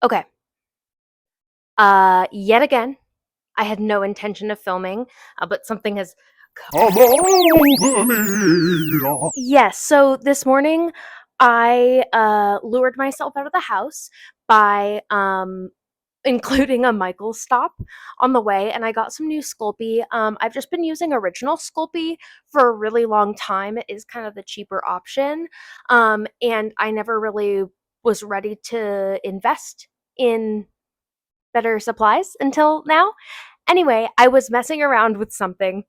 Okay. Yet again, I had no intention of filming, but something has. Come over me. Yes, so this morning I lured myself out of the house by including a Michael's stop on the way, and I got some new Sculpey. I've just been using original Sculpey for a really long time. It is kind of the cheaper option, and I never really was ready to invest in better supplies until now. Anyway, I was messing around with something,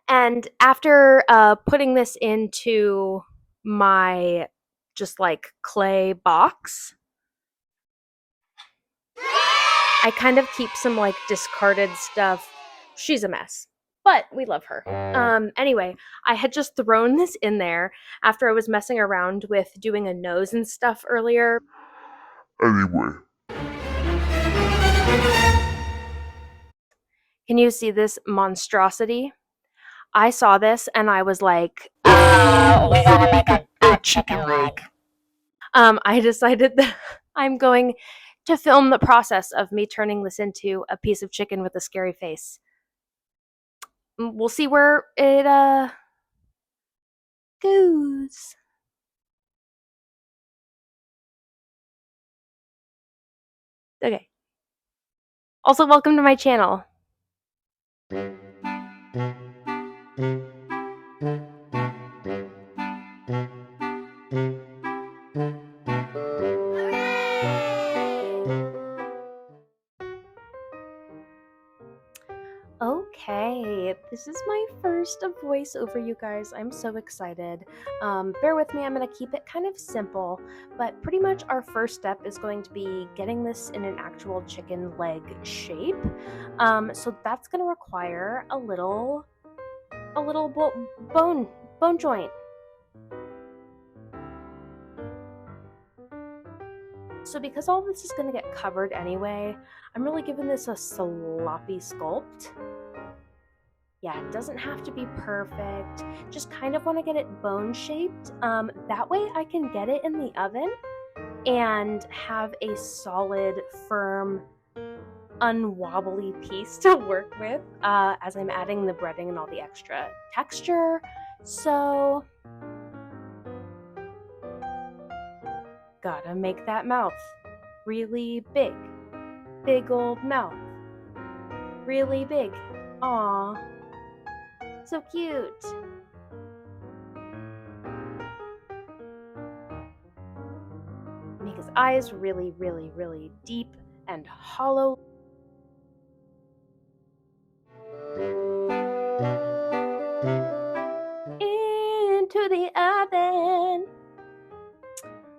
and after putting this into my just like clay box, I kind of keep some like discarded stuff. She's a mess, but we love her. Anyway, I had just thrown this in there after I was messing around with doing a nose and stuff earlier. Anyway, Can you see this monstrosity? I saw this and I was like, We gotta make a chicken leg. I decided that I'm going to film the process of me turning this into a piece of chicken with a scary face. We'll see where it goes. Okay. Also, welcome to my channel. Okay, this is my first voiceover, you guys. I'm so excited. Bear with me, I'm going to keep it kind of simple, but pretty much our first step is going to be getting this in an actual chicken leg shape. So that's going to require a little bone joint. So because all this is going to get covered anyway, I'm really giving this a sloppy sculpt. Yeah, it doesn't have to be perfect. Just kind of want to get it bone shaped. That way I can get it in the oven and have a solid, firm, unwobbly piece to work with as I'm adding the breading and all the extra texture. So, gotta make that mouth really big. Big old mouth. Really big. Aww. So cute. Make his eyes really, really, really deep and hollow. Into the oven.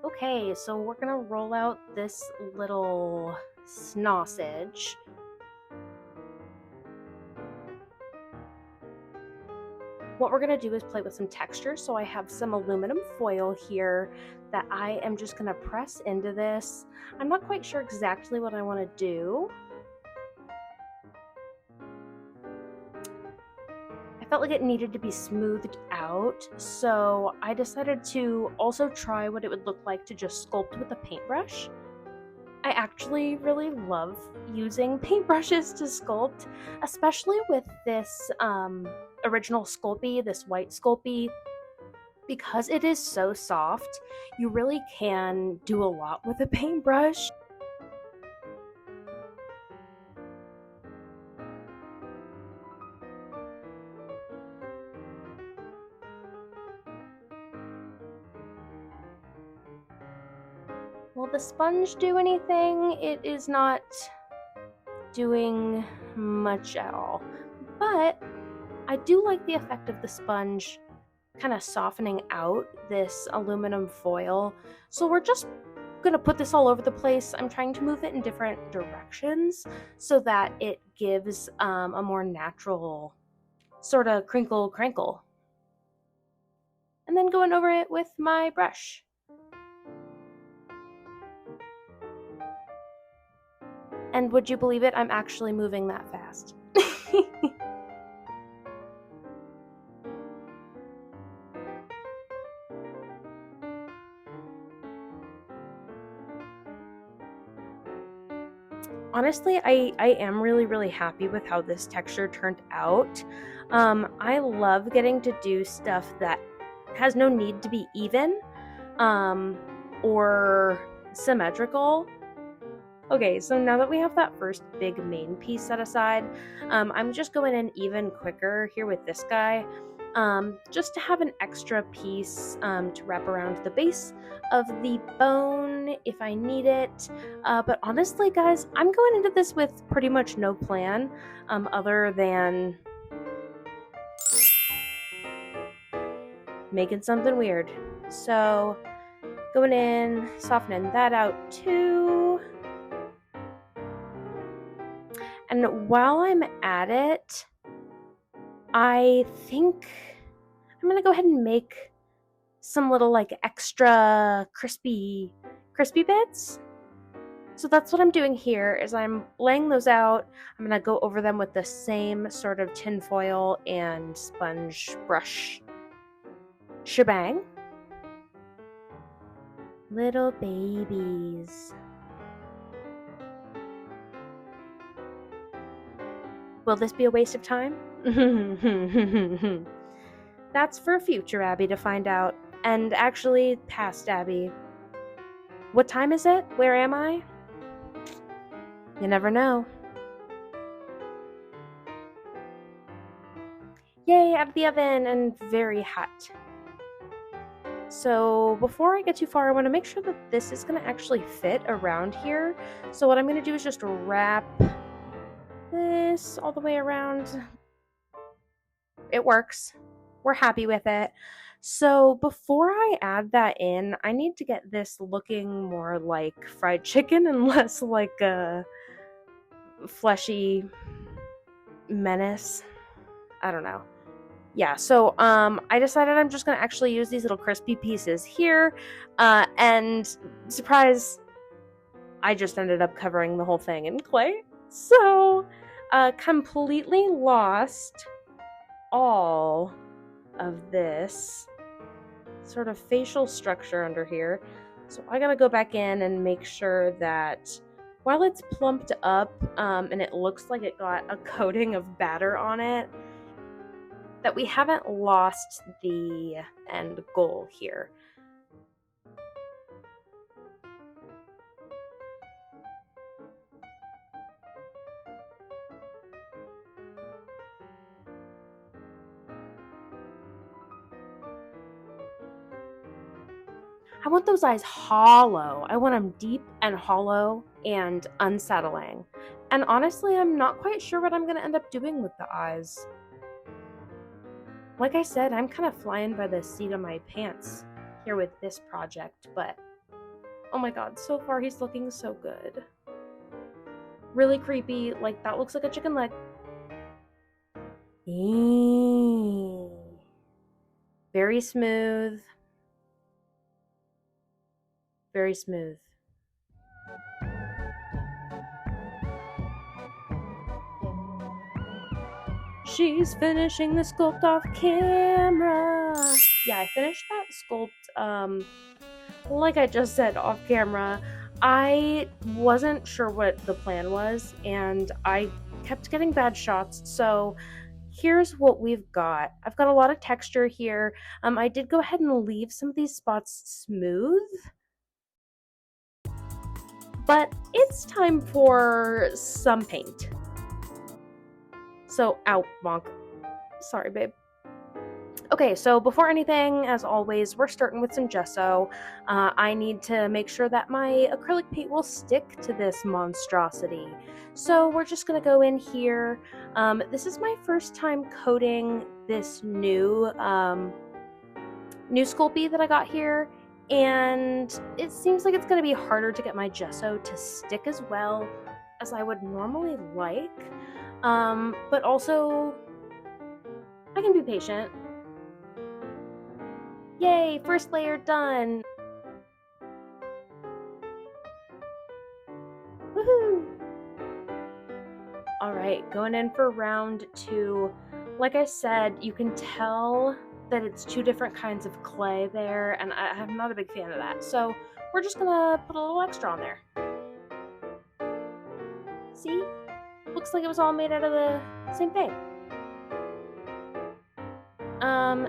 Okay, so we're gonna roll out this little sausage. What we're gonna do is play with some texture. So I have some aluminum foil here that I am just gonna press into this. I'm not quite sure exactly what I wanna do. I felt like it needed to be smoothed out, so I decided to also try what it would look like to just sculpt with a paintbrush. I actually really love using paintbrushes to sculpt, especially with this original Sculpey, this white Sculpey. Because it is so soft, you really can do a lot with a paintbrush. Will the sponge do anything? It is not doing much at all. But I do like the effect of the sponge kind of softening out this aluminum foil. So we're just gonna put this all over the place. I'm trying to move it in different directions so that it gives a more natural sort of crinkle crankle. And then going over it with my brush. And would you believe it? I'm actually moving that fast. honestly, I am really happy with how this texture turned out. I love getting to do stuff that has no need to be even or symmetrical. Okay, so now that we have that first big main piece set aside, I'm just going in even quicker here with this guy, just to have an extra piece to wrap around the base of the bone if I need it. But honestly, guys, I'm going into this with pretty much no plan other than making something weird. So, going in, softening that out too. And while I'm at it, I think I'm gonna go ahead and make some little like extra crispy bits. So that's what I'm doing here is I'm laying those out. I'm gonna go over them with the same sort of tinfoil and sponge brush shebang. Little babies. Will this be a waste of time? That's for future Abby to find out. And actually, past Abby. What time is it? Where am I? You never know. Yay, out of the oven and very hot. So before I get too far, I want to make sure that this is going to actually fit around here. So what I'm going to do is just wrap this all the way around. It works. We're happy with it. So before I add that in, I need to get this looking more like fried chicken and less like a fleshy menace. I don't know. Yeah, so I decided I'm just gonna actually use these little crispy pieces here, and surprise, I just ended up covering the whole thing in clay. So, completely lost all of this sort of facial structure under here. So I gotta go back in and make sure that while it's plumped up and it looks like it got a coating of batter on it, that we haven't lost the end goal here. I want those eyes hollow. I want them deep and hollow and unsettling. And honestly, I'm not quite sure what I'm going to end up doing with the eyes. Like I said, I'm kind of flying by the seat of my pants here with this project, but oh my god, so far he's looking so good. Really creepy, like that looks like a chicken leg. Very smooth. Very smooth. She's finishing the sculpt off camera. Yeah, I finished that sculpt, like I just said, off camera. I wasn't sure what the plan was, and I kept getting bad shots, so here's what we've got. I've got a lot of texture here. I did go ahead and leave some of these spots smooth, but it's time for some paint. So, ow, bonk. Sorry, babe. Okay, so before anything, as always, we're starting with some gesso. I need to make sure that my acrylic paint will stick to this monstrosity. So we're just gonna go in here. This is my first time coating this new Sculpey that I got here, and it seems like it's gonna be harder to get my gesso to stick as well as I would normally like. But also, I can be patient. Yay, first layer done! Woohoo! Alright, going in for round 2. Like I said, you can tell that it's 2 different kinds of clay there, and I'm not a big fan of that. So we're just gonna put a little extra on there. See? Looks like it was all made out of the same thing.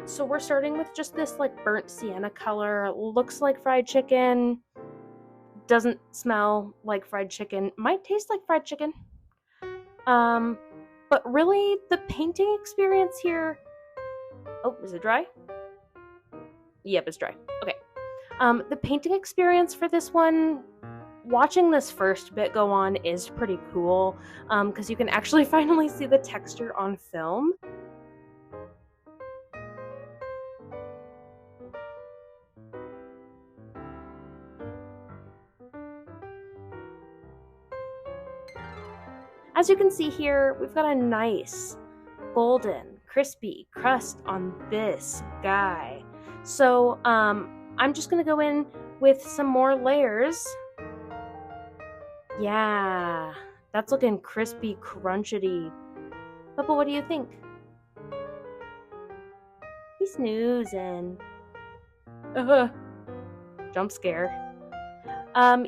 So we're starting with just this like burnt sienna color. Looks like fried chicken. Doesn't smell like fried chicken. Might taste like fried chicken. But really the painting experience here. Oh, is it dry? Yep, it's dry. Okay. The painting experience for this one, watching this first bit go on is pretty cool, because you can actually finally see the texture on film. As you can see here, we've got a nice golden, crispy crust on this guy. So I'm just gonna go in with some more layers. Yeah, that's looking crispy, crunchety. Papa, what do you think? He's snoozing. Jump scare.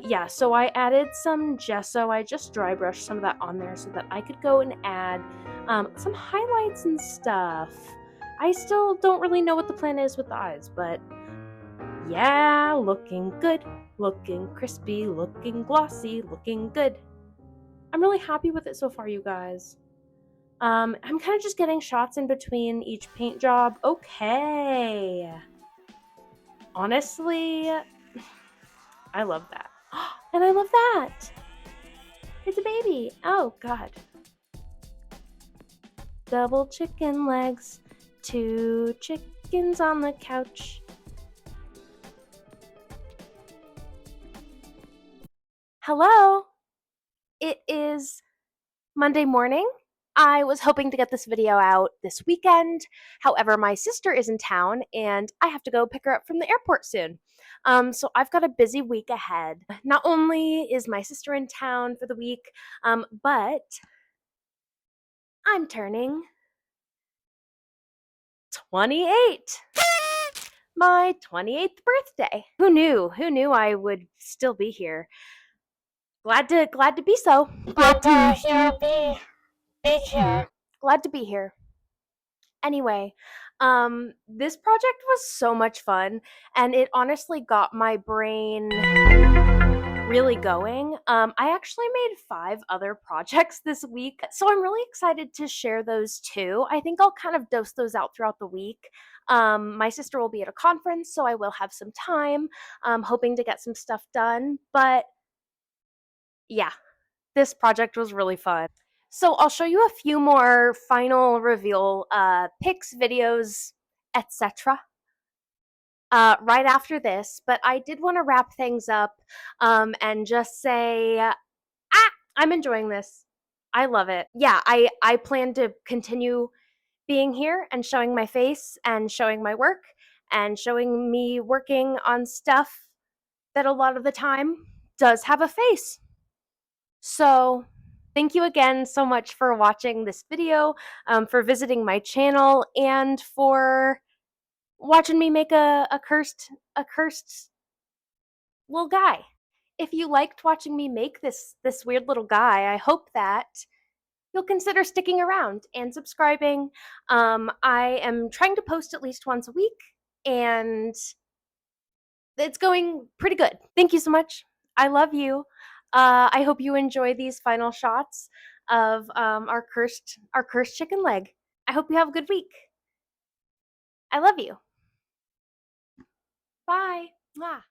Yeah, so I added some gesso. I just dry brushed some of that on there so that I could go and add some highlights and stuff. I still don't really know what the plan is with the eyes, but yeah, looking good, looking crispy, looking glossy, looking good. I'm really happy with it so far, you guys. I'm kind of just getting shots in between each paint job. Okay. Honestly, I love that. And I love that. It's a baby. Oh, God. Double chicken legs. 2 chickens on the couch. Hello. It is Monday morning. I was hoping to get this video out this weekend. However, my sister is in town and I have to go pick her up from the airport soon. So I've got a busy week ahead. Not only is my sister in town for the week, but I'm turning 28. My 28th birthday. Who knew? Who knew I would still be here? Glad to be so. Glad to hear be here. Glad to be here. Anyway, this project was so much fun, and it honestly got my brain really going. I actually made 5 other projects this week, so I'm really excited to share those too. I think I'll kind of dose those out throughout the week. My sister will be at a conference, so I will have some time. Hoping to get some stuff done, but yeah, this project was really fun. So I'll show you a few more final reveal pics, videos, etc. Right after this, but I did want to wrap things up and just say, I'm enjoying this. I love it. Yeah, I plan to continue being here and showing my face and showing my work and showing me working on stuff that a lot of the time does have a face. So thank you again so much for watching this video, for visiting my channel, and for watching me make a cursed little guy. If you liked watching me make this weird little guy, I hope that you'll consider sticking around and subscribing. I am trying to post at least once a week, and it's going pretty good. Thank you so much. I love you. I hope you enjoy these final shots of our cursed chicken leg. I hope you have a good week. I love you. Bye. Mwah.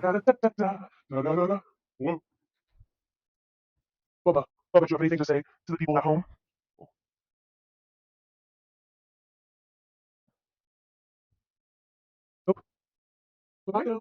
Da da da da da da da da da. Whoa. Bubba, Bubba, do you have anything to say to the people at home? Nope. Bye now.